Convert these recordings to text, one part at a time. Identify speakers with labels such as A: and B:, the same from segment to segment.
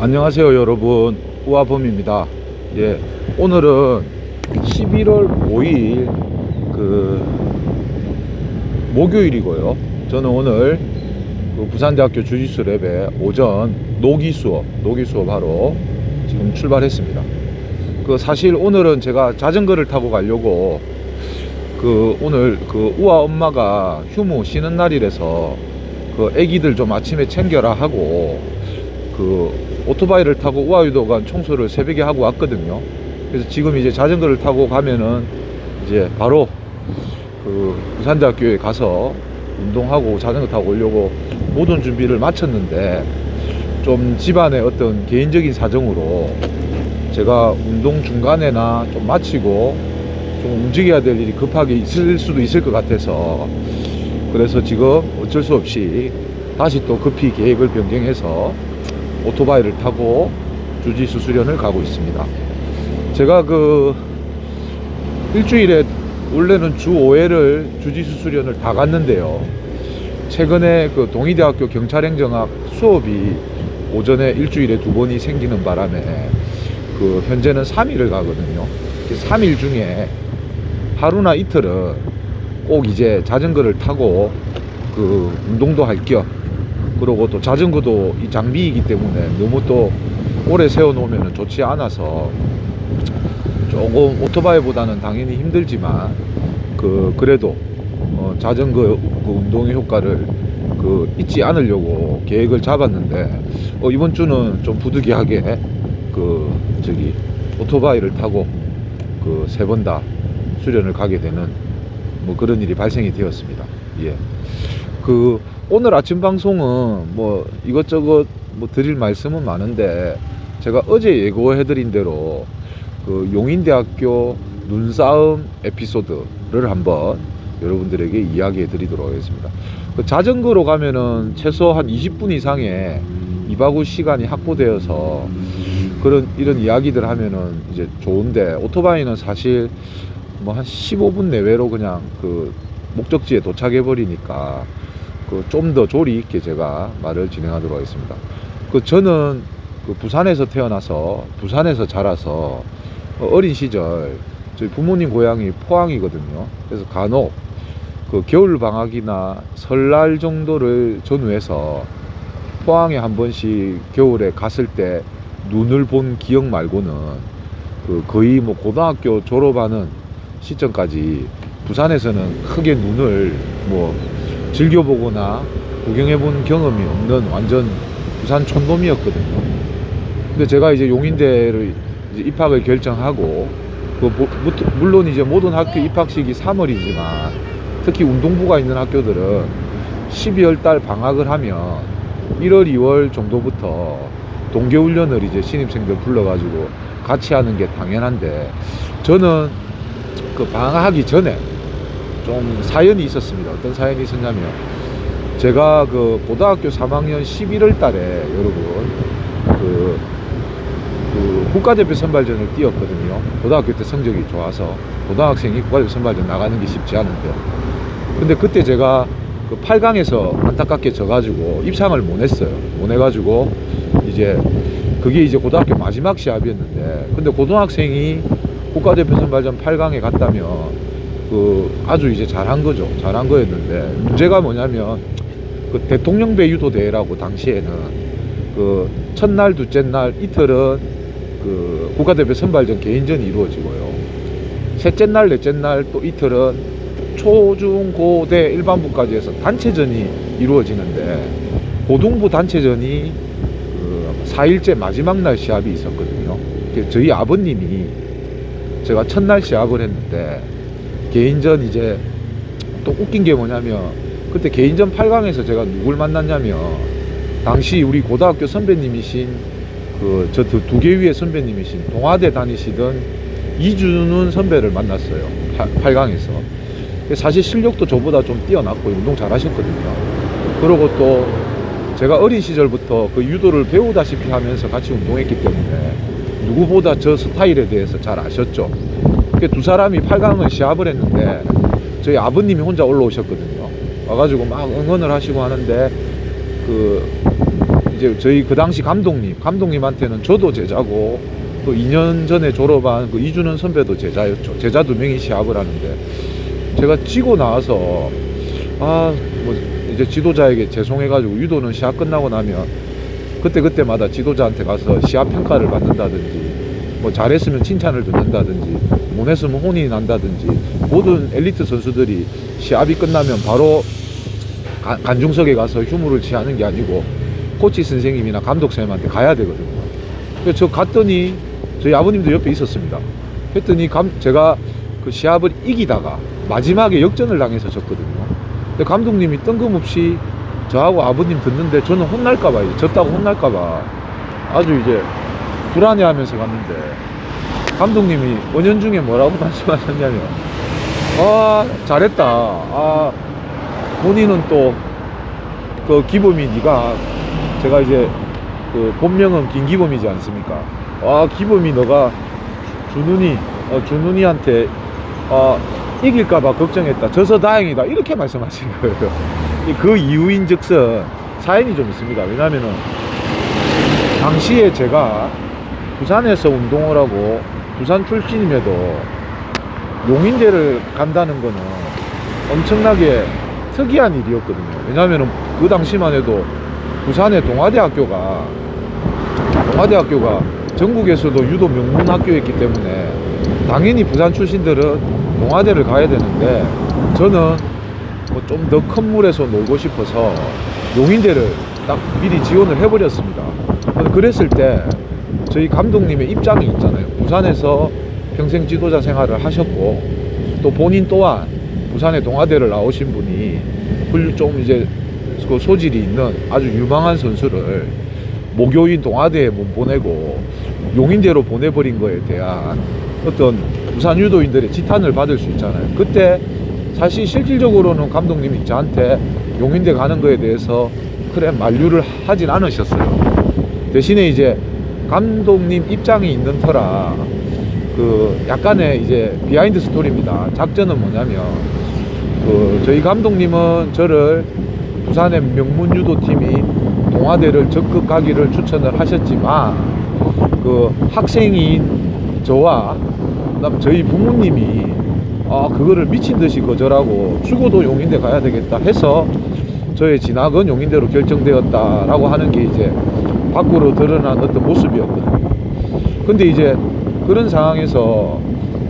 A: 안녕하세요 여러분, 우아범입니다. 예, 오늘은 11월 5일 목요일이고요. 저는 오늘 부산대학교 주짓수 랩의 오전 노기 수업 하러 지금 출발했습니다. 사실 오늘은 제가 자전거를 타고 가려고 오늘 우아 엄마가 휴무 쉬는 날이라서 애기들 좀 아침에 챙겨라 하고 오토바이를 타고 우아유도관 청소를 새벽에 하고 왔거든요. 그래서 지금 이제 자전거를 타고 가면은 이제 바로 부산대학교에 가서 운동하고 자전거 타고 오려고 모든 준비를 마쳤는데, 좀 집안의 어떤 개인적인 사정으로 제가 운동 중간에나 좀 마치고 좀 움직여야 될 일이 급하게 있을 수도 있을 것 같아서, 그래서 지금 어쩔 수 없이 다시 또 급히 계획을 변경해서 오토바이를 타고 주짓수 수련을 가고 있습니다. 제가 일주일에 원래는 주 5회를 주짓수 수련을 다 갔는데요, 최근에 동의대학교 경찰행정학 수업이 오전에 일주일에 2번이 생기는 바람에 현재는 3일을 가거든요. 3일 중에 하루나 이틀은 꼭 이제 자전거를 타고 운동도 할 겸, 그리고 또 자전거도 이 장비이기 때문에 너무 또 오래 세워놓으면 좋지 않아서 조금 오토바이보다는 당연히 힘들지만 그래도 자전거 운동의 효과를 잊지 않으려고 계획을 잡았는데, 이번 주는 좀 부득이하게 오토바이를 타고 3번 다 수련을 가게 되는 그런 일이 발생이 되었습니다. 예. 오늘 아침 방송은 이것저것 드릴 말씀은 많은데, 제가 어제 예고해드린 대로 용인대학교 눈싸움 에피소드를 한번 여러분들에게 이야기해 드리도록 하겠습니다. 자전거로 가면은 최소 한 20분 이상의 2박 후 시간이 확보되어서 이런 이야기들 하면은 이제 좋은데, 오토바이는 사실 한 15분 내외로 그냥 목적지에 도착해 버리니까 좀 더 조리 있게 제가 말을 진행하도록 하겠습니다. 저는 부산에서 태어나서 부산에서 자라서 어린 시절 저희 부모님 고향이 포항이거든요. 그래서 간혹 겨울 방학이나 설날 정도를 전후해서 포항에 한 번씩 겨울에 갔을 때 눈을 본 기억 말고는 거의 고등학교 졸업하는 시점까지 부산에서는 크게 눈을 즐겨보거나 구경해본 경험이 없는 완전 부산 촌놈이었거든요. 근데 제가 이제 용인대를 이제 입학을 결정하고, 물론 이제 모든 학교 입학식이 3월이지만 특히 운동부가 있는 학교들은 12월 달 방학을 하면 1월, 2월 정도부터 동계훈련을 이제 신입생들 불러가지고 같이 하는 게 당연한데, 저는 방학하기 전에 좀 사연이 있었습니다. 어떤 사연이 있었냐면, 제가 고등학교 3학년 11월 달에 여러분 국가대표 선발전을 뛰었거든요. 고등학교 때 성적이 좋아서 고등학생이 국가대표 선발전 나가는 게 쉽지 않은데, 근데 그때 제가 8강에서 안타깝게 져가지고 입상을 못 했어요. 못 해가지고 그게 이제 고등학교 마지막 시합이었는데, 근데 고등학생이 국가대표 선발전 8강에 갔다면 아주 이제 잘한 거죠. 잘한 거였는데, 문제가 뭐냐면 대통령배 유도 대회라고 당시에는 첫날, 둘째 날 이틀은 국가대표 선발전 개인전이 이루어지고요, 셋째 날, 넷째 날 또 이틀은 초, 중, 고, 대 일반부까지 해서 단체전이 이루어지는데, 고등부 단체전이 4일째 마지막 날 시합이 있었거든요. 저희 아버님이, 제가 첫날 시합을 했는데 개인전 이제 또 웃긴 게 뭐냐면, 그때 개인전 8강에서 제가 누굴 만났냐면, 당시 우리 고등학교 선배님이신 저 두 개 위의 선배님이신 동아대 다니시던 이준훈 선배를 만났어요. 8강에서. 사실 실력도 저보다 좀 뛰어났고 운동 잘 하셨거든요. 그리고 또 제가 어린 시절부터 유도를 배우다시피 하면서 같이 운동했기 때문에 누구보다 저 스타일에 대해서 잘 아셨죠. 두 사람이 8강을 시합을 했는데 저희 아버님이 혼자 올라오셨거든요. 와가지고 막 응원을 하시고 하는데 이제 저희 그 당시 감독님한테는 저도 제자고 또 2년 전에 졸업한 그 이준원 선배도 제자였죠. 제자 2명이 시합을 하는데 제가 지고 나와서 뭐 이제 지도자에게 죄송해가지고 유도는 시합 끝나고 나면 그때마다 지도자한테 가서 시합 평가를 받는다든지 뭐 잘했으면 칭찬을 듣는다든지 못했으면 혼이 난다든지 모든 엘리트 선수들이 시합이 끝나면 바로 관중석에 가서 휴무를 취하는 게 아니고 코치 선생님이나 감독 선생님한테 가야 되거든요. 그래서 저 갔더니 저희 아버님도 옆에 있었습니다. 했더니 제가 그 시합을 이기다가 마지막에 역전을 당해서 졌거든요. 근데 감독님이 뜬금없이 저하고 아버님 듣는데 저는 혼날까봐, 이제 졌다고 혼날까봐 아주 이제 불안해하면서 갔는데 감독님이 은연중에 뭐라고 말씀하셨냐면 잘했다. 본인은 또 그 기범이 네가, 제가 이제 그 본명은 김기범이지 않습니까? 기범이 너가 준훈이한테 이길까봐 걱정했다. 져서 다행이다. 이렇게 말씀하신 거예요. 그 이유인즉슨 사연이 좀 있습니다. 왜냐면은 당시에 제가 부산에서 운동을 하고 부산 출신임에도 용인대를 간다는 거는 엄청나게 특이한 일이었거든요. 왜냐면은 그 당시만 해도 부산의 동아대학교가 전국에서도 유도 명문 학교였기 때문에 당연히 부산 출신들은 동아대를 가야 되는데 저는 뭐 좀 더 큰 물에서 놀고 싶어서 용인대를 딱 미리 지원을 해버렸습니다. 그랬을 때 저희 감독님의 입장이 있잖아요. 부산에서 평생 지도자 생활을 하셨고 또 본인 또한 부산의 동아대를 나오신 분이 좀 이제 그 소질이 있는 아주 유망한 선수를 모교인 동아대에 못 보내고 용인대로 보내버린 거에 대한 어떤 부산 유도인들의 지탄을 받을 수 있잖아요. 그때 사실 실질적으로는 감독님이 저한테 용인대 가는 거에 대해서 그래 만류를 하진 않으셨어요. 대신에 이제 감독님 입장이 있는 터라 그 약간의 이제 비하인드 스토리입니다. 작전은 뭐냐면 저희 감독님은 저를 부산의 명문 유도팀이 동아대를 적극 가기를 추천을 하셨지만 그 학생인 저와 그다음 저희 부모님이 그거를 미친 듯이 거절하고 죽어도 용인대 가야 되겠다 해서 저의 진학은 용인대로 결정되었다라고 하는 게 이제 밖으로 드러난 어떤 모습이었거든요. 근데 이제 그런 상황에서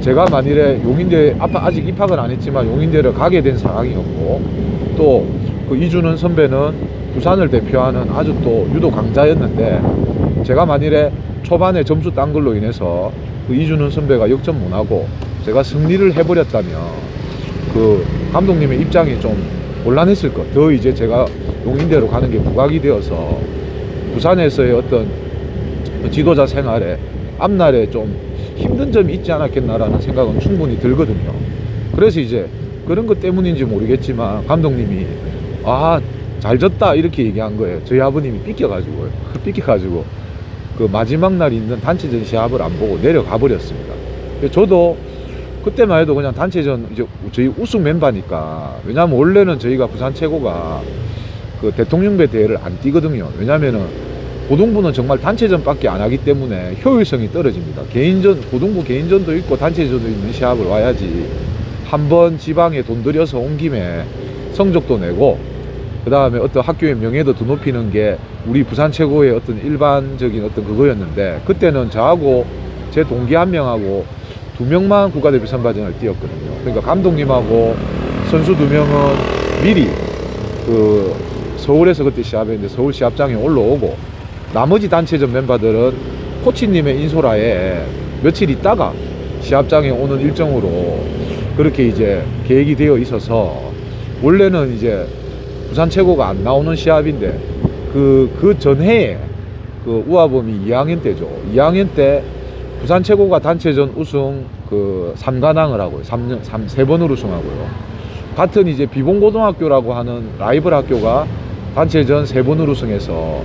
A: 제가 만일에 용인대 아직 입학은 안 했지만 용인대를 가게 된 상황이었고 또 그 이준원 선배는 부산을 대표하는 아주 또 유도 강자였는데 제가 만일에 초반에 점수 딴 걸로 인해서 그 이준원 선배가 역전 못하고 제가 승리를 해버렸다면 그 감독님의 입장이 좀 곤란했을 것. 더 이제 제가 용인대로 가는 게 부각이 되어서 부산에서의 어떤 지도자 생활에 앞날에 좀 힘든 점이 있지 않았겠나라는 생각은 충분히 들거든요. 그래서 이제 그런 것 때문인지 모르겠지만 감독님이 잘 졌다 이렇게 얘기한 거예요. 저희 아버님이 삐껴가지고 그 마지막 날 있는 단체전 시합을 안 보고 내려가 버렸습니다. 저도 그때만 해도 그냥 단체전 이제 저희 우승 멤버니까, 왜냐면 원래는 저희가 부산 최고가 그 대통령배 대회를 안 뛰거든요. 왜냐면은 고등부는 정말 단체전밖에 안 하기 때문에 효율성이 떨어집니다. 고등부 개인전도 있고 단체전도 있는 시합을 와야지 한번 지방에 돈 들여서 온 김에 성적도 내고 그 다음에 어떤 학교의 명예도 더 높이는 게 우리 부산 최고의 어떤 일반적인 어떤 그거였는데, 그때는 저하고 제 동기 한 명하고 2명만 국가대표 선발전을 뛰었거든요. 그러니까 감독님하고 선수 2명은 미리 그 서울에서 그때 시합했는데 서울 시합장에 올라오고 나머지 단체전 멤버들은 코치님의 인솔하에 며칠 있다가 시합장에 오는 일정으로 그렇게 이제 계획이 되어 있어서, 원래는 이제 부산 최고가 안 나오는 시합인데 그 전해에 그 우아범이 2학년 때죠. 2학년 때 부산 최고가 단체전 우승 그 3관왕을 하고요. 3번을 우승하고요. 같은 이제 비봉고등학교라고 하는 라이벌 학교가 단체전 3번을 우승해서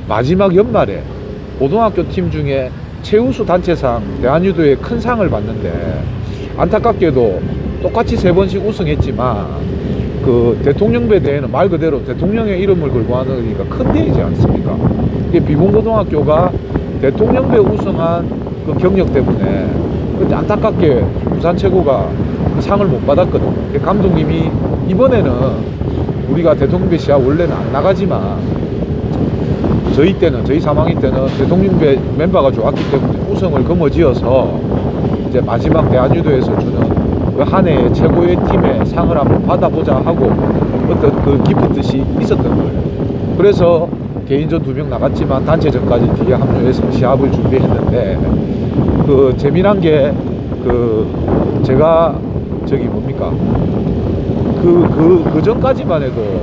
A: 마지막 연말에 고등학교 팀 중에 최우수 단체상 대한유도의 큰 상을 받는데, 안타깝게도 똑같이 3번씩 우승했지만 그 대통령배 대회는 말 그대로 대통령의 이름을 걸고 하니까 큰 대회이지 않습니까? 이게 비공고등학교가 대통령배 우승한 그 경력 때문에 근데 안타깝게 부산 최고가 그 상을 못 받았거든요. 감독님이 이번에는 우리가 대통령배 시합 원래는 안 나가지만 저희 3학년 때는 대통령배 멤버가 좋았기 때문에 우승을 거머쥐어서 이제 마지막 대한유도에서 주는 그 한 해의 최고의 팀의 상을 한번 받아보자 하고 어떤 그 깊은 뜻이 있었던 거예요. 그래서 개인전 2명 나갔지만 단체전까지 뒤에 합류해서 시합을 준비했는데 그 재미난 게 그 제가 저기 뭡니까 그 전까지만 해도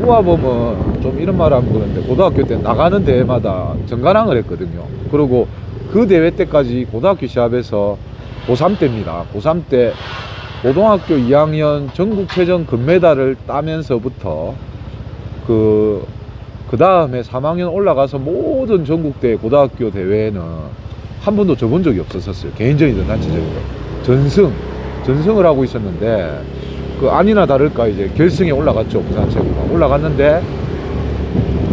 A: 우아범은 좀 이런 말 하면 그런데 고등학교 때 나가는 대회마다 정관왕을 했거든요. 그리고 그 대회 때까지 고등학교 시합에서 고3 때입니다. 고3 때 고등학교 2학년 전국체전 금메달을 따면서부터 그 다음에 3학년 올라가서 모든 전국대 고등학교 대회에는 한 번도 져본 적이 없었어요. 개인전이든 단체전이든. 전승을 하고 있었는데 그 아니나 다를까 이제 결승에 올라갔죠. 부산 최고가 올라갔는데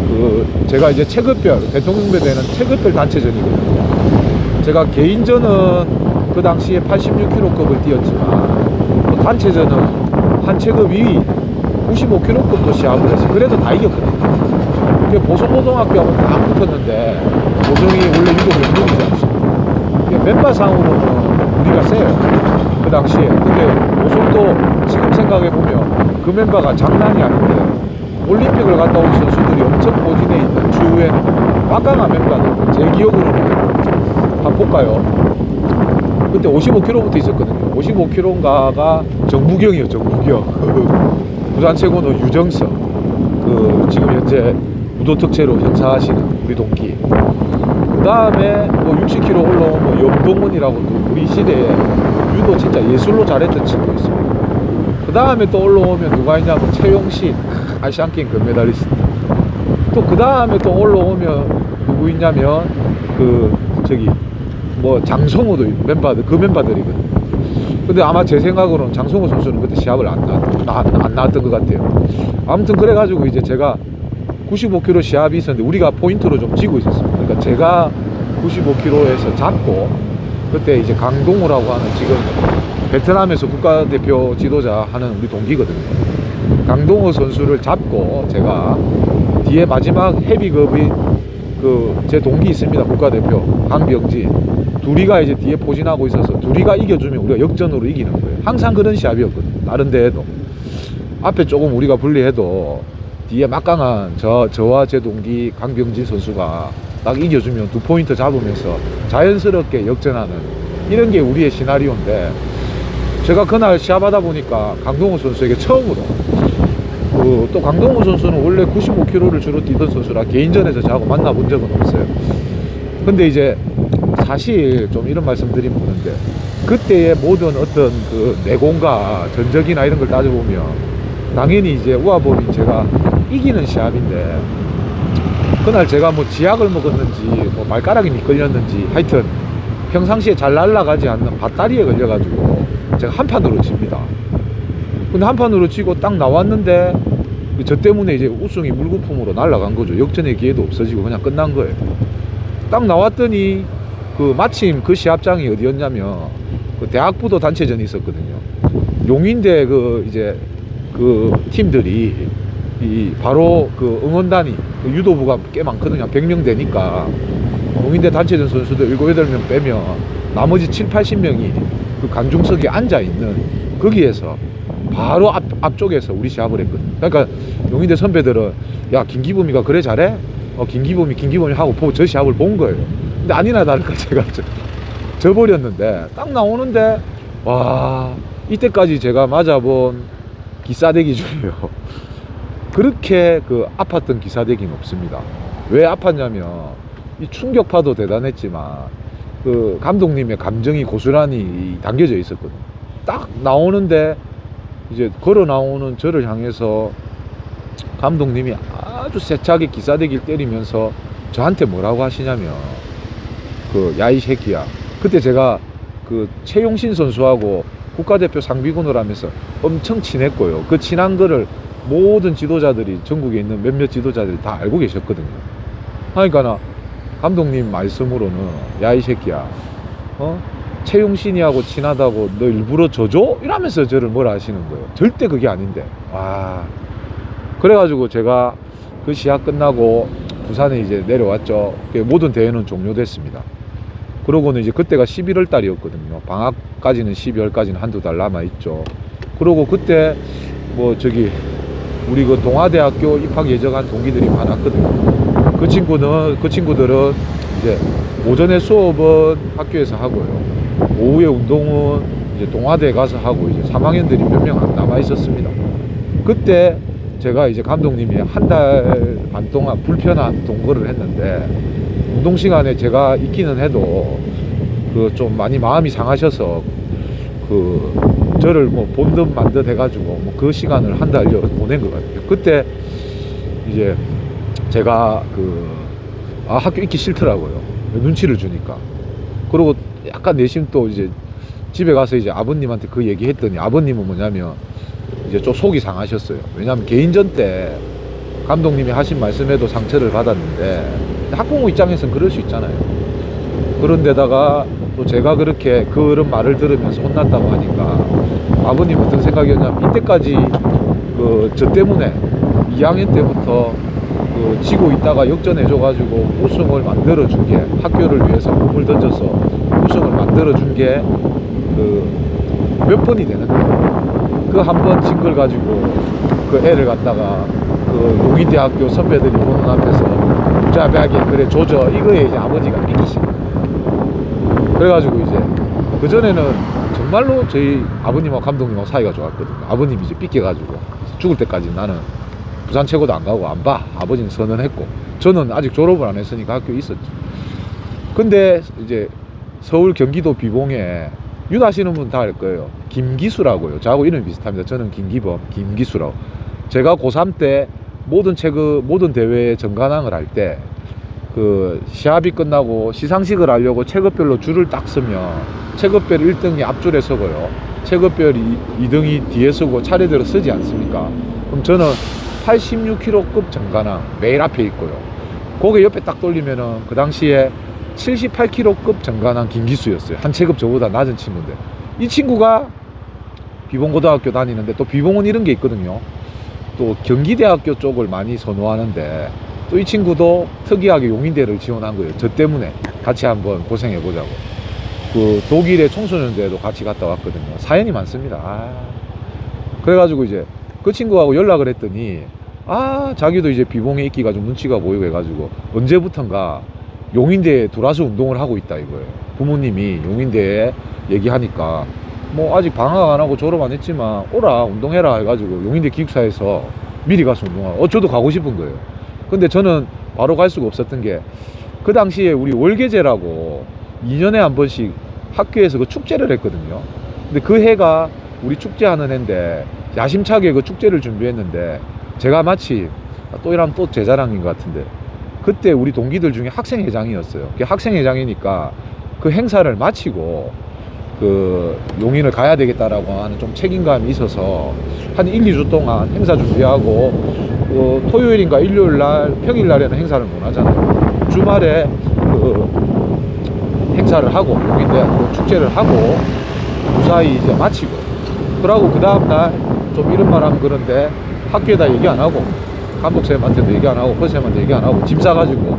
A: 그 제가 이제 체급별 대통령배 대회는 체급별 단체전이거든요. 제가 개인전은 그 당시에 86kg급을 뛰었지만 또 단체전은 한 체급 위 95kg급도 시합을 해서 그래도 다 이겼거든요. 보성고등학교하고 딱 붙었는데 보성이 원래 유도 명문이지 않습니까? 멤버상으로는 우리가 세요. 그 당시에. 근데 보성도 지금 생각해보면 그 멤버가 장난이 아닌데 올림픽을 갔다 온 선수들이 엄청 포진해 있는 추후에는 막강한 멤버들 제 기억으로는 한번 볼까요? 그때 55kg부터 있었거든요. 55kg인가가 정부경이요. 정부경. 부산 최고는 유정석. 그 지금 현재 무도특채로 현사하시는 우리 동기. 그 다음에 뭐 60kg 올라오면 염동원이라고 또 우리 시대에 유도 진짜 예술로 잘했던 친구 있습니다. 그 다음에 또 올라오면 누가 있냐면 최용신 아시안게임 금메달리스트. 또 그 다음에 또 올라오면 누구 있냐면 그 저기 뭐 장성호도 멤버들 그 멤버들이거든요. 근데 아마 제 생각으로는 장성호 선수는 그때 시합을 안 나왔던 것 같아요. 아무튼 그래가지고 이제 제가 95kg 시합이 있었는데 우리가 포인트로 좀 지고 있었습니다. 그러니까 제가 95kg에서 잡고 그때 이제 강동우라고 하는 지금 베트남에서 국가대표 지도자 하는 우리 동기거든요. 강동우 선수를 잡고 제가 뒤에 마지막 헤비급이 그 제 동기 있습니다. 국가대표 강병지 둘이가 이제 뒤에 포진하고 있어서 둘이가 이겨주면 우리가 역전으로 이기는 거예요. 항상 그런 시합이었거든요. 다른 데에도 앞에 조금 우리가 불리해도 뒤에 막강한 저와 제 동기 강병진 선수가 딱 이겨주면 2포인트 잡으면서 자연스럽게 역전하는 이런 게 우리의 시나리오인데 제가 그날 시합하다 보니까 강동호 선수에게 처음으로 또 강동호 선수는 원래 95kg를 주로 뛰던 선수라 개인전에서 저하고 만나본 적은 없어요. 근데 이제 사실 좀 이런 말씀 드리면 그런데 그때의 모든 어떤 그 내공과 전적이나 이런 걸 따져보면 당연히 이제 우아범이 제가 이기는 시합인데 그날 제가 뭐 지약을 먹었는지 뭐 발가락이 미끌렸는지 하여튼 평상시에 잘 날아가지 않는 밧다리에 걸려가지고 제가 한 판으로 집니다. 근데 한 판으로 치고 딱 나왔는데 저 때문에 이제 우승이 물거품으로 날아간 거죠. 역전의 기회도 없어지고 그냥 끝난 거예요. 딱 나왔더니 그 마침 그 시합장이 어디였냐면 그 대학부도 단체전이 있었거든요. 용인대 그 이제 그 팀들이 바로 그 응원단이 그 유도부가 꽤 많거든요. 100명 되니까 용인대 단체전 선수들 7, 8명 빼면 나머지 7, 80명이 그 관중석에 앉아있는 거기에서 바로 앞쪽에서 우리 시합을 했거든요. 그러니까 용인대 선배들은 야 김기범이가 그래 잘해? 김기범이 하고 보고 저 시합을 본 거예요. 근데 아니나 다를까 제가 져버렸는데 딱 나오는데 와 이때까지 제가 맞아본 기싸대기 중에요 그렇게 그 아팠던 기싸대기는 없습니다. 왜 아팠냐면 이 충격파도 대단했지만 그 감독님의 감정이 고스란히 담겨져 있었거든요. 딱 나오는데 이제 걸어 나오는 저를 향해서 감독님이 아주 세차게 기싸대기를 때리면서 저한테 뭐라고 하시냐면 그 야 이 새끼야. 그때 제가 그 최용신 선수하고 국가대표 상비군을 하면서 엄청 친했고요. 그 친한 거를 모든 지도자들이, 전국에 있는 몇몇 지도자들이 다 알고 계셨거든요. 그러니까 나 감독님 말씀으로는 야 이 새끼야, 최용신이하고 친하다고 너 일부러 져줘? 이러면서 저를 뭐라 하시는 거예요. 절대 그게 아닌데. 와. 그래가지고 제가 그 시합 끝나고 부산에 이제 내려왔죠. 모든 대회는 종료됐습니다. 그러고는 이제 그때가 11월 달이었거든요. 방학까지는 12월까지는 한두 달 남아있죠. 그러고 그때 뭐 저기 우리 그 동아대학교 입학 예정한 동기들이 많았거든요. 그 친구들은 이제 오전에 수업은 학교에서 하고요. 오후에 운동은 이제 동아대에 가서 하고 이제 3학년들이 몇 명 안 남아 있었습니다. 그때 제가 이제 감독님이 한 달 반 동안 불편한 동거를 했는데, 운동 시간에 제가 있기는 해도 그 좀 많이 마음이 상하셔서 그 저를 뭐 본 듯 만 듯 해가지고 뭐 그 시간을 한 달 보낸 것 같아요. 그때 이제 제가 학교 있기 싫더라고요. 눈치를 주니까. 그리고 약간 내심 또 이제 집에 가서 이제 아버님한테 그 얘기 했더니, 아버님은 뭐냐면 이제 좀 속이 상하셨어요. 왜냐하면 개인전 때 감독님이 하신 말씀에도 상처를 받았는데, 학부모 입장에서는 그럴 수 있잖아요. 그런데다가 또 제가 그렇게 그런 말을 들으면서 혼났다고 하니까 아버님 어떤 생각이었냐면, 이때까지 저 때문에 2학년 때부터 지고 있다가 역전해줘가지고 우승을 만들어준 게, 학교를 위해서 몸을 던져서 우승을 만들어준 게 몇 번이 되는데, 그 한 번 진 걸 가지고 그 애를 갖다가 용인대학교 선배들이 보는 앞에서 무자비하게 그래 조져, 이거에 이제 아버지가 삐끼신 거예요. 그래가지고 이제 그전에는 정말로 저희 아버님하고 감독님하고 사이가 좋았거든요. 아버님이 이제 삐껴가지고 죽을 때까지 나는 부산 최고도 안 가고 안 봐, 아버지는 선언했고, 저는 아직 졸업을 안 했으니까 학교에 있었죠. 근데 이제 서울 경기도 비봉에, 윤 아시는 분 다 알 거예요. 김기수라고요. 저하고 이름이 비슷합니다. 저는 김기범, 김기수라고. 제가 고3 때 모든 대회에 정관왕을 할 때, 시합이 끝나고 시상식을 하려고 체급별로 줄을 딱 서면 체급별 1등이 앞줄에 서고요, 체급별 2등이 뒤에 서고 차례대로 서지 않습니까? 그럼 저는 86kg급 정관왕 매일 앞에 있고요. 고개 옆에 딱 돌리면은 그 당시에 78kg급 정관왕 김기수였어요. 한 체급 저보다 낮은 친구인데, 이 친구가 비봉고등학교 다니는데, 또 비봉은 이런 게 있거든요. 또 경기대학교 쪽을 많이 선호하는데, 또 이 친구도 특이하게 용인대를 지원한 거예요. 저 때문에 같이 한번 고생해보자고. 독일의 청소년대회도 같이 갔다 왔거든요. 사연이 많습니다. 그래가지고 이제 그 친구하고 연락을 했더니, 자기도 이제 비봉에 있기가 좀 눈치가 보이고 해가지고 언제부턴가 용인대에 들어와서 운동을 하고 있다 이거예요. 부모님이 용인대에 얘기하니까 뭐 아직 방학 안 하고 졸업 안 했지만 오라 운동해라 해가지고 용인대 기숙사에서 미리 가서 운동하고, 저도 가고 싶은 거예요. 근데 저는 바로 갈 수가 없었던 게, 그 당시에 우리 월계제라고 2년에 한 번씩 학교에서 그 축제를 했거든요. 근데 그 해가 우리 축제하는 해인데, 야심차게 그 축제를 준비했는데, 제가 마치 또 이러면 또 제 자랑인 것 같은데, 그때 우리 동기들 중에 학생회장이었어요. 학생회장이니까 그 행사를 마치고 용인을 가야 되겠다라고 하는 좀 책임감이 있어서 한 1, 2주 동안 행사 준비하고, 토요일인가 일요일 날, 평일 날에는 행사를 못 하잖아요. 주말에 행사를 하고, 용인대 축제를 하고 무사히 이제 마치고, 그러고 그 다음날 좀 이런 말 하면 그런데 학교에다 얘기 안 하고, 감독쌤한테도 얘기 안 하고, 허쌤한테 얘기 안 하고 짐 싸가지고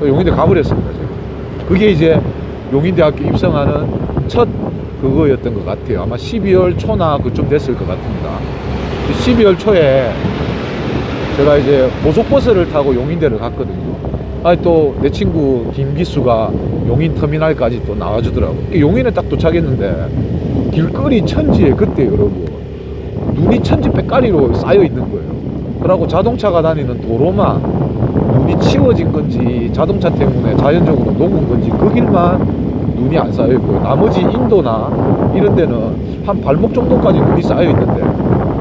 A: 용인대 가버렸습니다. 제가. 그게 이제 용인대학교 입성하는 첫 그거였던 것 같아요. 아마 12월 초나 그쯤 됐을 것 같습니다. 12월 초에 제가 이제 고속버스를 타고 용인대를 갔거든요. 또 내 친구 김기수가 용인 터미널까지 또 나와주더라고요. 용인에 딱 도착했는데 길거리 천지에 그때 여러분 눈이 천지 빽가리로 쌓여 있는 거예요. 그러고 자동차가 다니는 도로만 눈이 치워진 건지 자동차 때문에 자연적으로 녹은 건지 그 길만 눈이 안 쌓여 있고요. 나머지 인도나 이런 데는 한 발목 정도까지 눈이 쌓여 있는데,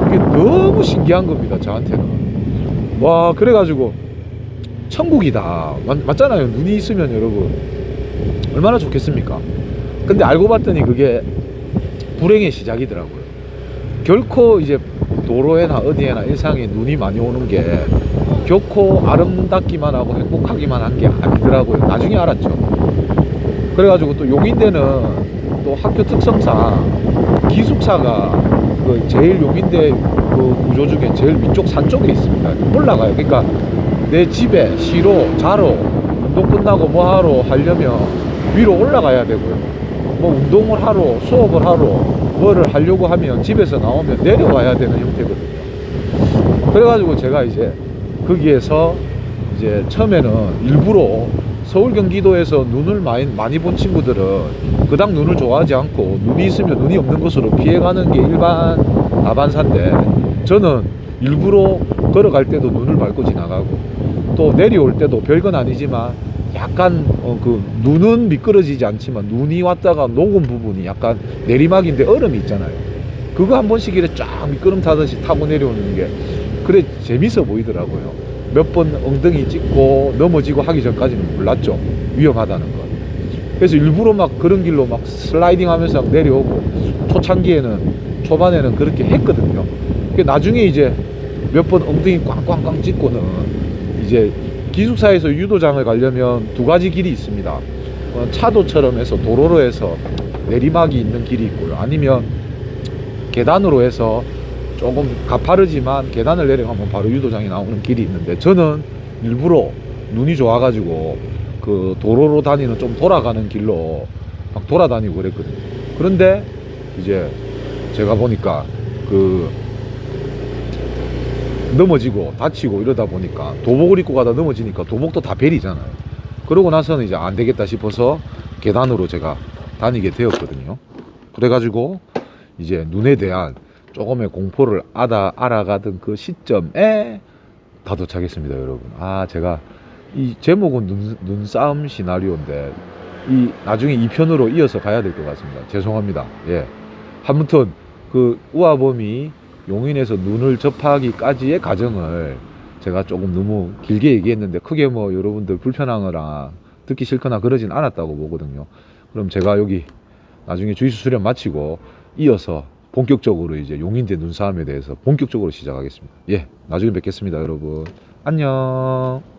A: 그게 너무 신기한 겁니다, 저한테는. 와, 그래가지고 천국이다. 맞잖아요. 눈이 있으면 여러분 얼마나 좋겠습니까? 근데 알고 봤더니 그게 불행의 시작이더라고요. 결코 이제 도로에나 어디에나 일상에 눈이 많이 오는 게 결코 아름답기만 하고 행복하기만 한 게 아니더라고요. 나중에 알았죠. 그래가지고 또 용인대는 또 학교 특성상 기숙사가 그 제일 용인대 그 구조 중에 제일 위쪽 산 쪽에 있습니다. 올라가요. 그러니까 내 집에 쉬러 자러 운동 끝나고 뭐 하러 하려면 위로 올라가야 되고요. 뭐 운동을 하러 수업을 하러 뭐를 하려고 하면 집에서 나오면 내려와야 되는 형태거든요. 그래가지고 제가 이제 거기에서 이제 처음에는 일부러 서울 경기도에서 눈을 많이 본 친구들은 그닥 눈을 좋아하지 않고 눈이 있으면 눈이 없는 곳으로 피해가는 게 일반 다반사인데, 저는 일부러 걸어갈 때도 눈을 밟고 지나가고 또 내려올 때도 별건 아니지만 약간 그 눈은 미끄러지지 않지만 눈이 왔다가 녹은 부분이 약간 내리막인데 얼음이 있잖아요. 그거 한 번씩 이렇게 쫙 미끄럼 타듯이 타고 내려오는 게 그래 재밌어 보이더라고요. 몇 번 엉덩이 찍고 넘어지고 하기 전까지는 몰랐죠, 위험하다는 건. 그래서 일부러 막 그런 길로 막 슬라이딩 하면서 내려오고, 초반에는 그렇게 했거든요. 나중에 이제 몇 번 엉덩이 꽝꽝꽝 찍고는 이제 기숙사에서 유도장을 가려면 두 가지 길이 있습니다. 차도처럼 해서 도로로 해서 내리막이 있는 길이 있고요, 아니면 계단으로 해서 조금 가파르지만 계단을 내려가면 바로 유도장이 나오는 길이 있는데, 저는 일부러 눈이 좋아가지고 그 도로로 다니는 좀 돌아가는 길로 막 돌아다니고 그랬거든요. 그런데 이제 제가 보니까 그 넘어지고 다치고 이러다 보니까 도복을 입고 가다 넘어지니까 도복도 다 베리잖아요. 그러고 나서는 이제 안 되겠다 싶어서 계단으로 제가 다니게 되었거든요. 그래가지고 이제 눈에 대한 조금의 공포를 알아가던 그 시점에 다 도착했습니다, 여러분. 제가 이 제목은 눈싸움 시나리오인데 나중에 2편으로 이어서 가야 될 것 같습니다. 죄송합니다. 예. 아무튼 그 우아범이 용인에서 눈을 접하기까지의 과정을 제가 조금 너무 길게 얘기했는데, 크게 뭐 여러분들 불편하거나 듣기 싫거나 그러진 않았다고 보거든요. 그럼 제가 여기 나중에 주의수 수련 마치고 이어서 본격적으로 이제 용인대 눈싸움에 대해서 본격적으로 시작하겠습니다. 예, 나중에 뵙겠습니다, 여러분. 안녕.